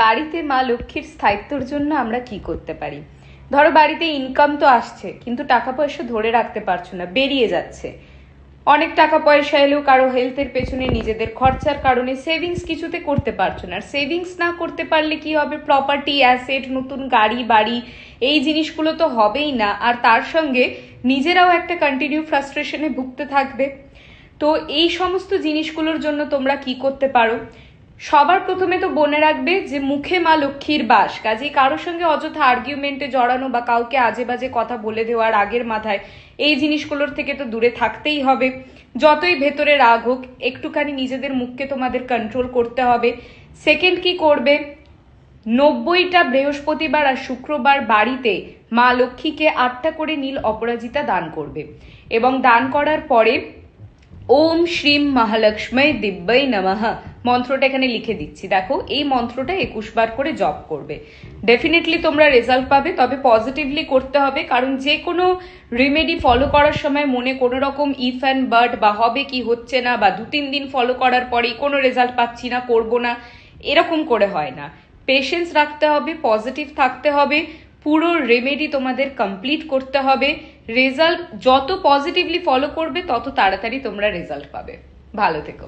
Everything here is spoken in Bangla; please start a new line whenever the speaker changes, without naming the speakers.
বাড়িতে মা লক্ষ্মীর স্থায়িত্বর জন্য আমরা কি করতে পারি? ধরো বাড়িতে ইনকাম তো আসছে, কিন্তু টাকা পয়সা ধরে রাখতে পারছো না, বেরিয়ে যাচ্ছে। অনেক টাকা পয়সা এলেও কারো হেলথের পেছনে, নিজেদের খরচার কারণে সেভিংস কিছুতে করতে পারছো না। আর সেভিংস না করতে পারলে কি হবে? প্রপার্টি, অ্যাসেট, নতুন গাড়ি বাড়ি, এই জিনিসগুলো তো হবেই না। আর তার সঙ্গে নিজেরাও একটা কন্টিনিউ ফ্রাস্ট্রেশনে ভুগতে থাকবে। তো এই সমস্ত জিনিসগুলোর জন্য তোমরা কি করতে পারো? সবার প্রথমে তো বনে রাখবে যে মুখে মা লক্ষ্মীর বাস, কাজেই কারোর সঙ্গে অযথা আর্গুমেন্টে জড়ানো বা কাউকে আজে বাজে কথা বলে দেওয়ার আগের মাথায় এই জিনিসগুলোর থেকে তো দূরে থাকতেই হবে। যতই ভেতরে রাগ হোক, একটুখানি নিজেদের মুখকে তোমাদের কন্ট্রোল করতে হবে। সেকেন্ড কি করবে? 90টা বৃহস্পতিবার আর শুক্রবার বাড়িতে মা লক্ষ্মীকে 8টা করে নীল অপরাজিতা দান করবে, এবং দান করার পরে ওম শ্রীম মহালক্ষ্মী দিব্যই নমঃ মন্ত্রটা এখানে লিখে দিচ্ছি, দেখো এই মন্ত্রটা 21 বার করে জপ করবে। ডেফিনেটলি তোমরা রেজাল্ট পাবে, তবে পজিটিভলি করতে হবে। কারণ যে কোনো রেমেডি ফলো করার সময় মনে কোনো রকম ইফ অ্যান্ড বাট বা হবে কি হচ্ছে না, বা 2-3 দিন ফলো করার পরেই কোনো রেজাল্ট পাচ্ছি না, করবো না, এরকম করে হয় না। পেশেন্স রাখতে হবে, পজিটিভ থাকতে হবে, পুরো রেমেডি তোমাদের কমপ্লিট করতে হবে। রেজাল্ট যত পজিটিভলি ফলো করবে তত তাড়াতাড়ি তোমরা রেজাল্ট পাবে। ভালো থেকো।